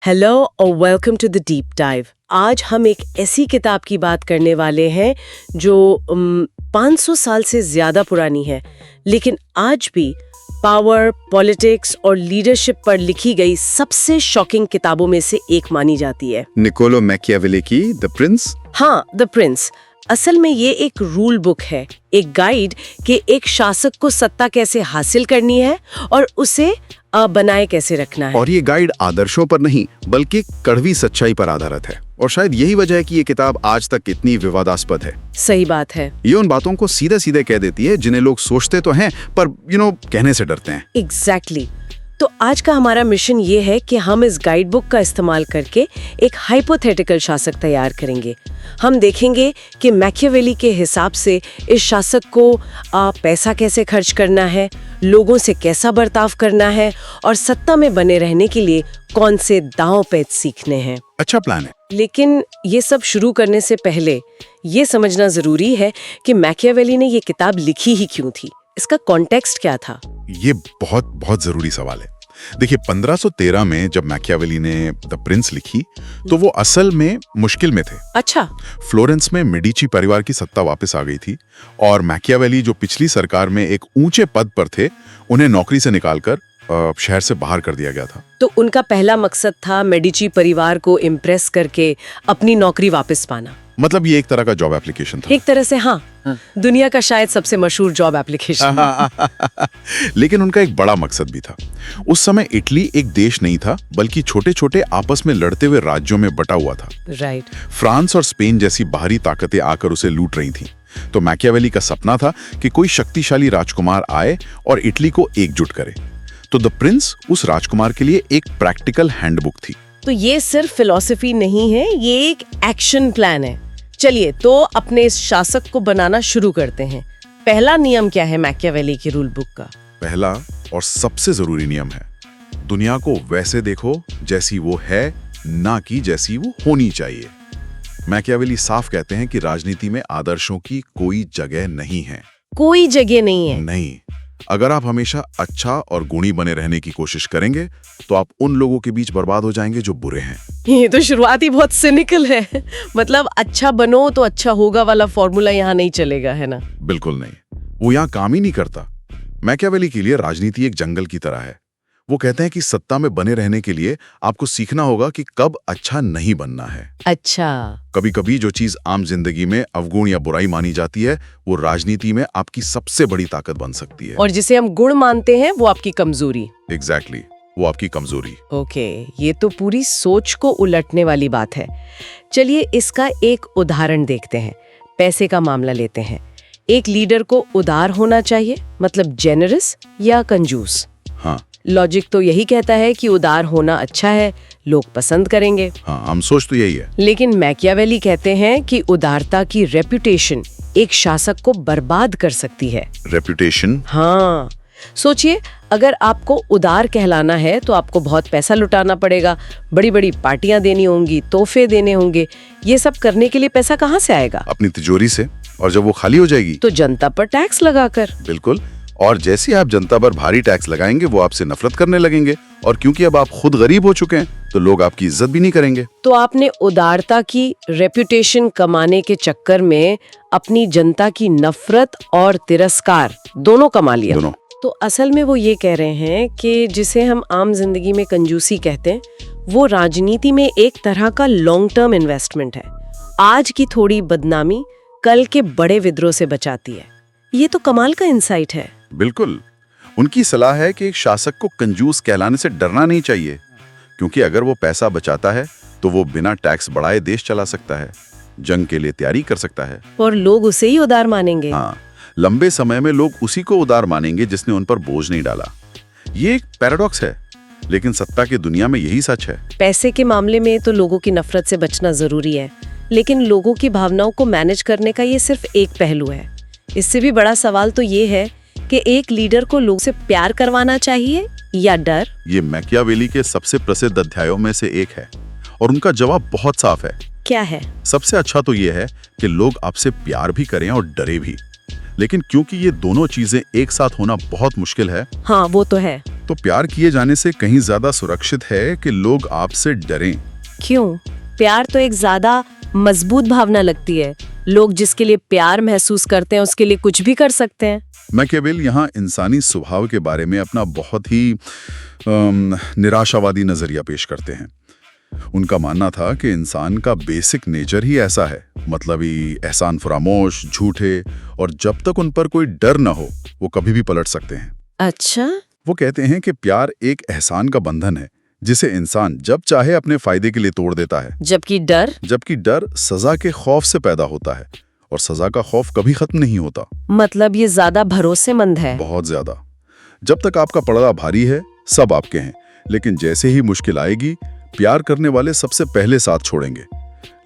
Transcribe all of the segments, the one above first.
Hello और welcome to the deep dive. आज हम एक ऐसी किताब की बात करने वाले हैं जो 500 साल से ज्यादा पुरानी है, लेकिन आज भी पावर, पॉलिटिक्स और लीडरशिप पर लिखी गई सबसे शॉकिंग किताबों में से एक मानी जाती है। निकोलो मैकियावेली की द प्रिंस। हाँ, द प्रिंस। असल में ये एक रूल बुक है, एक गाइड कि एक शासक को सत्ता कैसे हासिल करनी है और उसे बनाए कैसे रखना है। और ये गाइड आदर्शों पर नहीं बल्कि कड़वी सच्चाई पर आधारित है, और शायद यही वजह है कि ये किताब आज तक इतनी विवादास्पद है। सही बात है। ये उन बातों को सीधे सीधे कह देती है जिन्हें लोग सोचते तो हैं पर कहने से डरते हैं। एग्जैक्टली। तो आज का हमारा मिशन ये है कि हम इस गाइड बुक का इस्तेमाल करके एक हाइपोथेटिकल शासक तैयार करेंगे। हम देखेंगे कि मैकियावेली के हिसाब से इस शासक को पैसा कैसे खर्च करना है, लोगों से कैसा बर्ताव करना है और सत्ता में बने रहने के लिए कौन से दांव पेच सीखने हैं। अच्छा प्लान है। लेकिन ये सब शुरू करने से पहले ये समझना जरूरी है कि मैकियावेली ने ये किताब लिखी ही क्यों थी, इसका कॉन्टेक्स्ट क्या था। ये बहुत बहुत जरूरी सवाल है। देखिए, 1513 में जब मैकियावेली ने द प्रिंस लिखी तो वो असल में मुश्किल में थे। अच्छा। फ्लोरेंस में मेडिची परिवार की सत्ता वापस आ गई थी और मैकियावेली जो पिछली सरकार में एक ऊंचे पद पर थे, उन्हें नौकरी से निकालकर शहर से बाहर कर दिया गया था। तो उनका पहला मकसद था मेडिची परिवार को इम्प्रेस करके अपनी नौकरी वापस पाना। मतलब ये एक तरह का जॉब एप्लीकेशन था। एक तरह से हाँ। दुनिया का शायद सबसे मशहूर जॉब एप्लीकेशन। लेकिन उनका एक बड़ा मकसद भी था। उस समय इटली एक देश नहीं था बल्कि छोटे छोटे आपस में लड़ते हुए राज्यों में बटा हुआ था। राइट। फ्रांस और स्पेन जैसी बाहरी ताकतें आकर उसे लूट रही थीं। तो मैकियावेली का सपना था कि कोई शक्तिशाली राजकुमार आए और इटली को एकजुट करे। तो द प्रिंस उस राजकुमार के लिए एक प्रैक्टिकल हैंडबुक थी। तो ये सिर्फ फिलॉसफी नहीं है, ये एक एक्शन प्लान है। चलिए तो अपने इस शासक को बनाना शुरू करते हैं। पहला नियम क्या है मैकियावेली की रूल बुक का? पहला और सबसे जरूरी नियम है, दुनिया को वैसे देखो जैसी वो है, ना कि जैसी वो होनी चाहिए। मैकियावेली साफ कहते हैं कि राजनीति में आदर्शों की कोई जगह नहीं है। कोई जगह नहीं है। नहीं। अगर आप हमेशा अच्छा और गुणी बने रहने की कोशिश करेंगे तो आप उन लोगों के बीच बर्बाद हो जाएंगे जो बुरे हैं। ये तो शुरुआत ही बहुत सिनिकल है। मतलब अच्छा बनो तो अच्छा होगा वाला फॉर्मूला यहाँ नहीं चलेगा, है ना? बिल्कुल नहीं, वो यहाँ काम ही नहीं करता। मैकियावेली के लिए राजनीति एक जंगल की तरह है। वो कहते हैं कि सत्ता में बने रहने के लिए आपको सीखना होगा कि कब अच्छा नहीं बनना है। अच्छा। कभी कभी जो चीज आम जिंदगी में अवगुण या बुराई मानी जाती है, वो राजनीति में आपकी सबसे बड़ी ताकत बन सकती है। और जिसे हम गुण मानते हैं वो आपकी कमजोरी। एग्जैक्टली, वो आपकी कमजोरी। ओके, ये तो पूरी सोच को उलटने वाली बात है। चलिए इसका एक उदाहरण देखते हैं। पैसे का मामला लेते हैं। एक लीडर को उदार होना चाहिए, मतलब जेनरस या कंजूस? हाँ। लॉजिक तो यही कहता है कि उदार होना अच्छा है, लोग पसंद करेंगे। हाँ, हम सोच तो यही है। लेकिन मैकियावेली कहते हैं कि उदारता की रेपुटेशन एक शासक को बर्बाद कर सकती है। रेपुटेशन? हाँ, सोचिए, अगर आपको उदार कहलाना है तो आपको बहुत पैसा लुटाना पड़ेगा, बड़ी बड़ी पार्टियां देनी होंगी, तोहफे देने होंगे। ये सब करने के लिए पैसा कहाँ से आएगा? अपनी तिजोरी से। और जब वो खाली हो जाएगी तो जनता पर टैक्स लगाकर। बिल्कुल। और जैसे आप जनता पर भारी टैक्स लगाएंगे वो आपसे नफरत करने लगेंगे, और क्योंकि अब आप खुद गरीब हो चुके हैं तो लोग आपकी इज्जत भी नहीं करेंगे। तो आपने उदारता की रेपुटेशन कमाने के चक्कर में अपनी जनता की नफरत और तिरस्कार दोनों कमा लिया। दोनों। तो असल में वो ये कह रहे हैं कि जिसे हम आम जिंदगी में कंजूसी कहते हैं, वो राजनीति में एक तरह का लॉन्ग टर्म इन्वेस्टमेंट है। आज की थोड़ी बदनामी कल के बड़े विद्रोह से बचाती है। ये तो कमाल का इंसाइट है। बिल्कुल। उनकी सलाह है कि एक शासक को कंजूस कहलाने से डरना नहीं चाहिए, क्योंकि अगर वो पैसा बचाता है तो वो बिना टैक्स बढ़ाए देश चला सकता है, जंग के लिए तैयारी कर सकता है, और लोग उसे ही उदार मानेंगे। हाँ, लंबे समय में लोग उसी को उदार मानेंगे जिसने उन पर बोझ नहीं डाला। ये एक पैराडॉक्स है, लेकिन सत्ता की दुनिया में यही सच है। पैसे के मामले में तो लोगों की नफरत से बचना जरूरी है, लेकिन लोगों की भावनाओं को मैनेज करने का ये सिर्फ एक पहलू है। इससे भी बड़ा सवाल तो ये है कि एक लीडर को लोग से प्यार करवाना चाहिए या डर? ये मैकियावेली के सबसे प्रसिद्ध अध्यायों में से एक है और उनका जवाब बहुत साफ है। क्या है? सबसे अच्छा तो ये है कि लोग आपसे प्यार भी करें और डरे भी, लेकिन क्योंकि ये दोनों चीजें एक साथ होना बहुत मुश्किल है। हाँ, वो तो है। तो प्यार किए जाने से कहीं ज्यादा सुरक्षित है कि लोग आपसे डरें। क्यों? प्यार तो एक ज्यादा मजबूत भावना लगती है। लोग जिसके लिए प्यार महसूस करते हैं उसके लिए कुछ भी कर सकते हैं। मैकियावेली यहाँ इंसानी स्वभाव के बारे में अपना बहुत ही निराशावादी नजरिया पेश करते हैं। उनका मानना था कि इंसान का बेसिक नेचर ही ऐसा है, मतलबी, एहसान फरामोश, झूठे, और जब तक उन पर कोई डर न हो वो कभी भी पलट सकते हैं। अच्छा। वो कहते हैं कि प्यार एक एहसान का बंधन है जिसे इंसान जब चाहे अपने फायदे के लिए तोड़ देता है, जबकि डर सजा के खौफ से पैदा होता है और सजा का खौफ कभी खत्म नहीं होता। मतलब ये ज्यादा भरोसेमंद है। बहुत ज्यादा। जब तक आपका पलड़ा भारी है सब आपके हैं, लेकिन जैसे ही मुश्किल आएगी प्यार करने वाले सबसे पहले साथ छोड़ेंगे,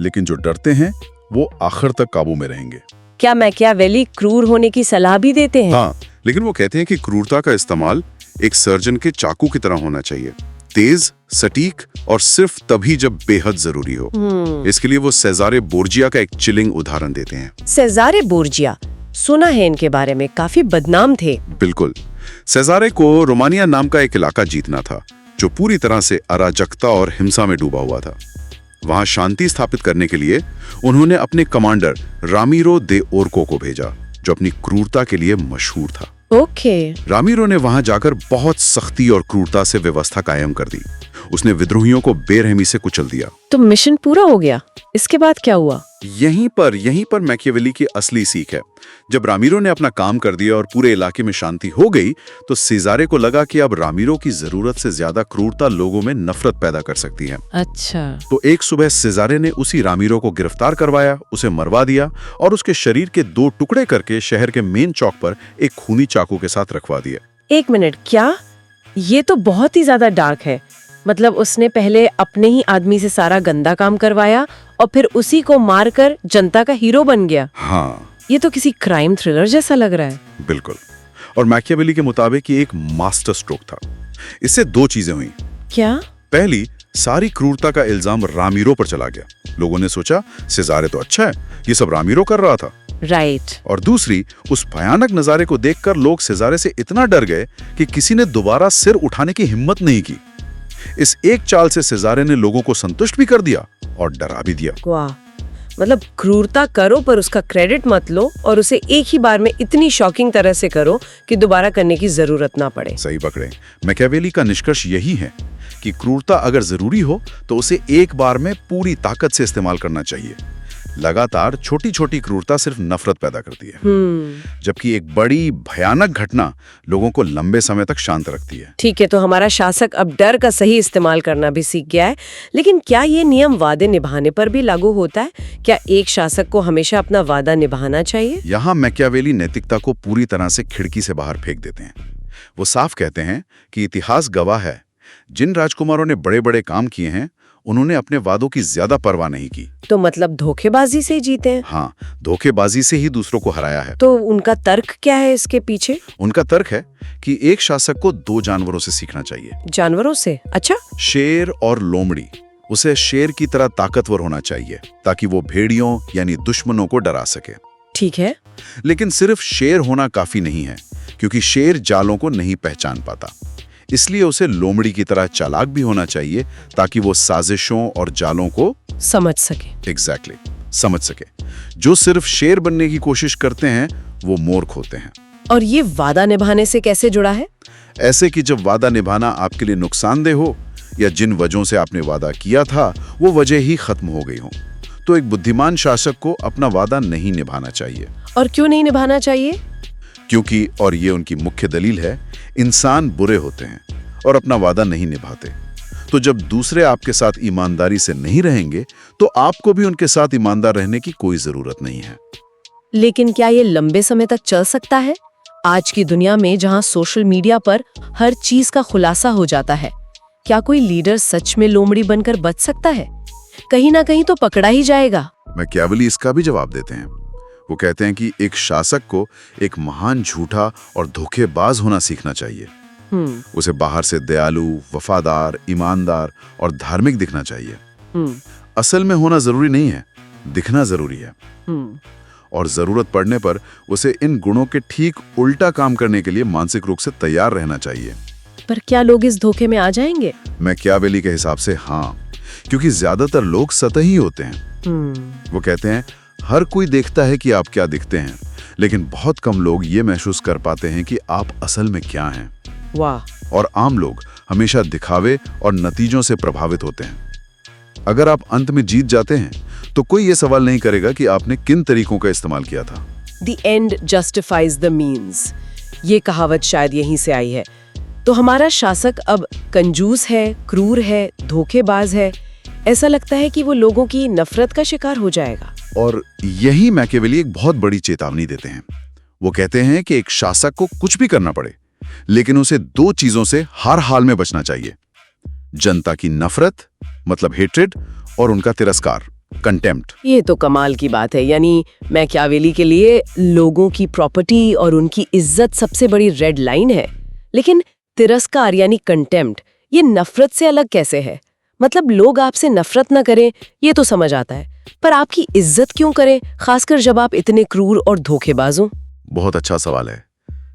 लेकिन जो डरते हैं वो आखिर तक काबू में रहेंगे। क्या मैकियावेली क्रूर होने की सलाह भी देते हैं? हाँ, लेकिन वो कहते हैं कि क्रूरता का इस्तेमाल एक सर्जन के चाकू की तरह होना चाहिए, तेज, सटीक और सिर्फ तभी जब बेहद जरूरी हो। इसके लिए वो सेजारे बोर्जिया का एक चिलिंग उदाहरण देते हैं। सेजारे बोर्जिया, सुना है इनके बारे में, काफी बदनाम थे। बिल्कुल। सेजारे को रोमानिया नाम का एक इलाका जीतना था जो पूरी तरह से अराजकता और हिंसा में डूबा हुआ था। वहां शांति स्थापित करने के लिए उन्होंने अपने कमांडर रामीरो दे ओरको को भेजा, जो अपनी क्रूरता के लिए मशहूर था। ओके। रामीरो ने वहां जाकर बहुत सख्ती और क्रूरता से व्यवस्था कायम कर दी। उसने विद्रोहियों को बेरहमी से कुचल दिया। तो मिशन पूरा हो गया। इसके बाद क्या हुआ? यहीं पर मैकियावेली की असली सीख है। जब रामीरो ने अपना काम कर दिया और पूरे इलाके में शांति हो गई, तो सेजारे को लगा कि अब रामीरो की जरूरत से ज्यादा क्रूरता लोगों में नफरत पैदा कर सकती है। अच्छा। तो एक सुबह सेजारे ने उसी रामीरो को गिरफ्तार करवाया, उसे मरवा दिया और उसके शरीर के 2 टुकड़े करके शहर के मेन चौक पर एक खूनी चाकू के साथ रखवा दिया। 1 मिनट, क्या? ये तो बहुत ही ज्यादा डार्क है। मतलब उसने पहले अपने ही आदमी से सारा गंदा काम करवाया और फिर उसी को मारकर जनता का हीरो बन गया। हाँ, ये तो किसी क्राइम थ्रिलर जैसा लग रहा है। बिल्कुल। और मैकियावेली के मुताबिक ये एक मास्टर स्ट्रोक था। इससे 2 चीजें हुई। क्या? पहली, सारी क्रूरता का इल्जाम रामीरो पर चला गया। लोगों ने सोचा सेजारे तो अच्छा है, ये सब रामीरो कर रहा था। राइट। और दूसरी, उस भयानक नजारे को देखकर लोग सेजारे से इतना डर गए कि किसी ने दोबारा सिर उठाने की हिम्मत नहीं की। इस एक चाल से सेजारे ने लोगों को संतुष्ट भी कर दिया और डरा भी दिया। वाह, मतलब क्रूरता करो पर उसका क्रेडिट मत लो और उसे एक ही बार में इतनी शॉकिंग तरह से करो कि दोबारा करने की जरूरत ना पड़े। सही पकड़े। मैकियावेली का निष्कर्ष यही है कि क्रूरता अगर जरूरी हो तो उसे एक बार में पूरी ताकत से इस्तेमाल करना चाहिए। लगातार छोटी छोटी क्रूरता सिर्फ नफरत पैदा करती है, जबकि एक बड़ी भयानक घटना लोगों को लंबे समय तक शांत रखती है। ठीक है, तो हमारा शासक अब डर का सही इस्तेमाल करना भी सीख गया है, लेकिन क्या ये नियम वादे निभाने पर भी लागू होता है? क्या एक शासक को हमेशा अपना वादा निभाना चाहिए? यहाँ मैकियावेली नैतिकता को पूरी तरह से खिड़की से बाहर फेंक देते हैं। वो साफ कहते हैं कि इतिहास गवाह है, जिन राजकुमारों ने बड़े बड़े काम किए हैं उन्होंने अपने वादों की ज्यादा परवाह नहीं की। तो मतलब धोखेबाजी से जीते हैं? हाँ, धोखेबाजी से ही दूसरों को हराया है। तो उनका तर्क क्या है इसके पीछे? उनका तर्क है कि एक शासक को 2 जानवरों से सीखना चाहिए। जानवरों से? अच्छा। शेर और लोमड़ी। उसे शेर की तरह ताकतवर होना चाहिए ताकि वो भेड़ियों यानी दुश्मनों को डरा सके। ठीक है। लेकिन सिर्फ शेर होना काफी नहीं है, क्योंकि शेर जालों को नहीं पहचान पाता। इसलिए उसे लोमड़ी की तरह चालाक भी होना चाहिए ताकि वो साजिशों और जालों को समझ सके। एग्जैक्टली, समझ सके। जो सिर्फ शेर बनने की कोशिश करते हैं वो मूर्ख होते हैं। और ये वादा निभाने से कैसे जुड़ा है? ऐसे कि जब वादा निभाना आपके लिए नुकसानदेह हो या जिन वजहों से आपने वादा किया था वो वजह ही खत्म हो गई हो, तो एक बुद्धिमान शासक को अपना वादा नहीं निभाना चाहिए। और क्यों नहीं निभाना चाहिए? क्योंकि, और ये उनकी मुख्य दलील है, इंसान बुरे होते हैं और अपना वादा नहीं निभाते। तो जब दूसरे आपके साथ ईमानदारी से नहीं रहेंगे तो आपको भी उनके साथ ईमानदार रहने की कोई जरूरत नहीं है। लेकिन क्या ये लंबे समय तक चल सकता है? आज की दुनिया में जहां सोशल मीडिया पर हर चीज का खुलासा हो जाता है, क्या कोई लीडर सच में लोमड़ी बनकर बच सकता है? कहीं ना कहीं तो पकड़ा ही जाएगा। मैकियावेली इसका भी जवाब देते हैं। वो कहते हैं कि एक शासक को एक महान झूठा और धोखेबाज होना सीखना चाहिए। उसे बाहर से दयालु, वफादार, ईमानदार और धार्मिक दिखना चाहिए। असल में होना जरूरी नहीं है, दिखना जरूरी है। और जरूरत पड़ने पर उसे इन गुणों के ठीक उल्टा काम करने के लिए मानसिक रूप से तैयार रहना चाहिए। पर क्या लोग इस धोखे में आ जाएंगे? मैकियावेली के हिसाब से हाँ, क्योंकि ज्यादातर लोग सतही होते हैं। वो कहते हैं हर कोई देखता है कि आप क्या दिखते हैं, लेकिन बहुत कम लोग ये महसूस कर पाते हैं कि आप असल में क्या हैं। वाह। और आम लोग हमेशा दिखावे और नतीजों से प्रभावित होते हैं। अगर आप अंत में जीत जाते हैं तो कोई ये सवाल नहीं करेगा कि आपने किन तरीकों का इस्तेमाल किया था। The end justifies the means। ये कहावत शायद यहीं से आई है। तो हमारा शासक अब कंजूस है, क्रूर है, धोखेबाज है, ऐसा लगता है कि वो लोगों की नफरत का शिकार हो जाएगा। और यही मैकियावेली एक बहुत बड़ी चेतावनी देते हैं। वो कहते हैं कि एक शासक को कुछ भी करना पड़े, लेकिन उसे दो चीजों से हर हाल में बचना चाहिए: जनता की नफरत मतलब हेट्रेड और उनका तिरस्कार कंटेम्प्ट। ये तो कमाल की बात है। यानी मैकियावेली के लिए लोगों की प्रॉपर्टी और उनकी इज्जत सबसे बड़ी रेड लाइन है, लेकिन तिरस्कार यानी कंटेम्प्ट ये नफरत से अलग कैसे है? मतलब लोग आपसे नफरत न करें ये तो समझ आता है, पर आपकी इज्जत क्यों करें, खासकर जब आप इतने क्रूर और धोखेबाज हो? बहुत अच्छा सवाल है।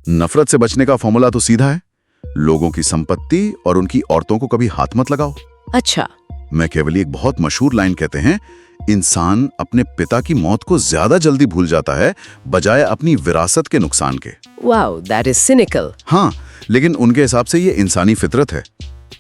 नफरत से बचने का फॉर्मूला तो सीधा है, लोगों की संपत्ति और उनकी औरतों को कभी हाथ मत लगाओ। अच्छा। मैकियावेली एक बहुत मशहूर लाइन कहते हैं, इंसान अपने पिता की मौत को ज्यादा जल्दी भूल जाता है बजाय अपनी विरासत के नुकसान के। Wow, that is cynical. हाँ, लेकिन उनके हिसाब से ये इंसानी फितरत है।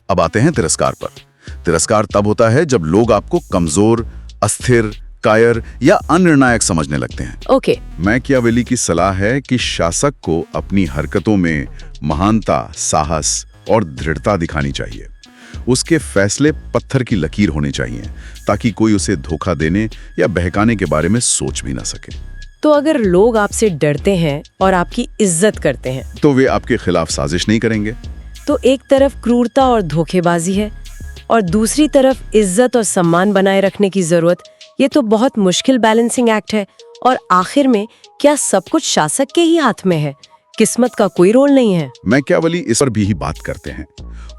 अब आते हैं तिरस्कार पर। तिरस्कार तब होता है जब लोग आपको कमजोर, अस्थिर, कायर या अनिर्णायक समझने लगते हैं। ओके। मैकियावेली की सलाह है कि शासक को अपनी हरकतों में महानता, साहस और दृढ़ता दिखानी चाहिए। उसके फैसले पत्थर की लकीर होने चाहिए ताकि कोई उसे धोखा देने या बहकाने के बारे में सोच भी ना सके। तो अगर लोग आपसे डरते हैं और आपकी इज्जत करते हैं तो वे आपके खिलाफ साजिश नहीं करेंगे। तो एक तरफ क्रूरता और धोखेबाजी है और दूसरी तरफ इज्जत और सम्मान बनाए रखने की जरूरत। ये तो बहुत मुश्किल बैलेंसिंग एक्ट है। और आखिर में क्या सब कुछ शासक के ही हाथ में है? किस्मत का कोई रोल नहीं है? मैकियावेली इस पर भी ही बात करते हैं।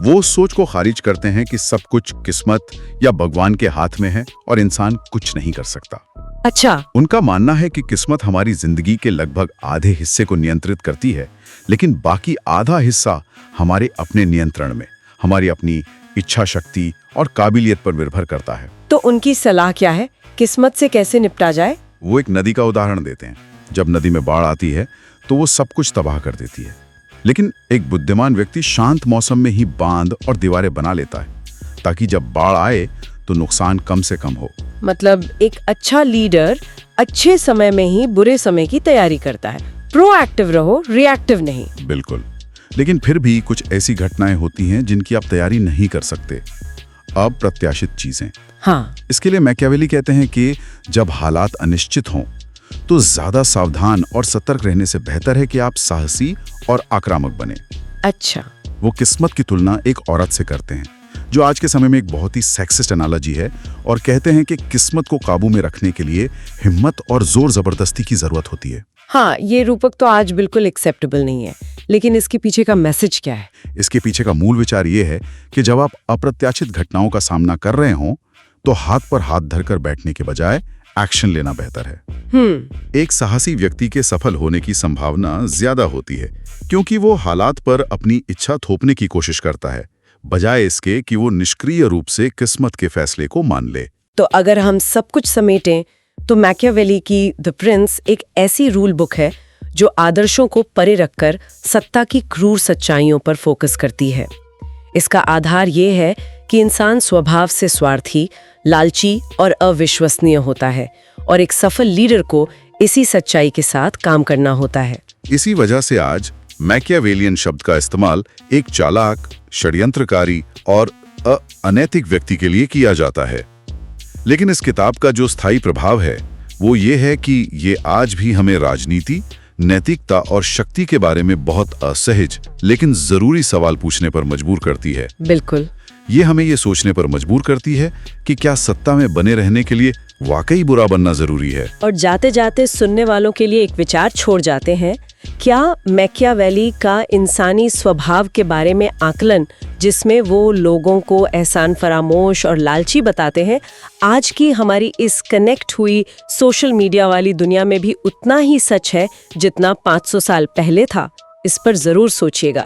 वो सोच को खारिज करते हैं कि सब कुछ किस्मत या भगवान के हाथ में है और इंसान कुछ नहीं कर सकता। अच्छा। उनका मानना है कि किस्मत हमारी जिंदगी के लगभग आधे हिस्से को नियंत्रित करती है, लेकिन बाकी आधा हिस्सा हमारे अपने नियंत्रण में, हमारी अपनी इच्छा शक्ति और काबिलियत पर निर्भर करता है। तो उनकी सलाह क्या है, किस्मत से कैसे निपटा जाए? वो एक नदी का उदाहरण देते हैं। जब नदी में बाढ़ आती है तो वो सब कुछ तबाह कर देती है, लेकिन एक बुद्धिमान व्यक्ति शांत मौसम में ही बांध और दीवारें बना लेता है ताकि जब बाढ़ आए तो नुकसान कम से कम हो। मतलब एक अच्छा लीडर अच्छे समय में ही बुरे समय की तैयारी करता है। प्रोएक्टिव रहो, रिएक्टिव नहीं। बिल्कुल। लेकिन फिर भी कुछ ऐसी घटनाएं होती हैं जिनकी आप तैयारी नहीं कर सकते, अप्रत्याशित चीजें। हाँ। इसके लिए मैकियावेली कहते हैं कि जब हालात अनिश्चित हों तो ज्यादा सावधान और सतर्क रहने से बेहतर है कि आप साहसी और आक्रामक बने। अच्छा। वो किस्मत की तुलना एक औरत से करते हैं, जो आज के समय में एक बहुत ही सेक्सिस्ट एनालॉजी है, और कहते हैं कि किस्मत को काबू में रखने के लिए हिम्मत और जोर जबरदस्ती की जरूरत होती है। हाँ, ये रूपक तो आज बिल्कुल एक्सेप्टेबल नहीं है, लेकिन इसके पीछे का मैसेज क्या है? इसके पीछे का मूल विचार ये है कि जब आप अप्रत्याशित घटनाओं का सामना कर रहे हों तो हाथ पर हाथ धरकर बैठने के बजाय एक्शन लेना बेहतर है। एक साहसी व्यक्ति के सफल होने की संभावना ज्यादा होती है क्योंकि वो हालात पर अपनी इच्छा थोपने की कोशिश करता है, बजाय इसके कि वो निष्क्रिय रूप से किस्मत के फैसले को मान ले। तो अगर हम सब कुछ समेटें तो मैकियावेली की द प्रिंस एक ऐसी रूल बुक है जो आदर्शों को परे रखकर सत्ता की क्रूर सच्चाइयों पर फोकस करती है। इसका आधार ये है कि इंसान स्वभाव से स्वार्थी, लालची और अविश्वसनीय होता है और एक सफल लीडर को इसी सच्चाई के साथ काम करना होता है। इसी वजह से आज मैकियावेलियन शब्द का इस्तेमाल एक चालाक, षड्यंत्रकारी और अनैतिक व्यक्ति के लिए किया जाता है। लेकिन इस किताब का जो स्थायी प्रभाव है वो ये है कि ये आज भी हमें राजनीति, नैतिकता और शक्ति के बारे में बहुत असहज लेकिन जरूरी सवाल पूछने पर मजबूर करती है। बिल्कुल। ये हमें ये सोचने पर मजबूर करती है कि क्या सत्ता में बने रहने के लिए वाकई बुरा बनना जरूरी है। और जाते जाते सुनने वालों के लिए एक विचार छोड़ जाते हैं, क्या मैकियावेली का इंसानी स्वभाव के बारे में आकलन, जिसमें वो लोगों को एहसान फरामोश और लालची बताते हैं, आज की हमारी इस कनेक्ट हुई सोशल मीडिया वाली दुनिया में भी उतना ही सच है जितना 500 साल पहले था? इस पर जरूर सोचिएगा।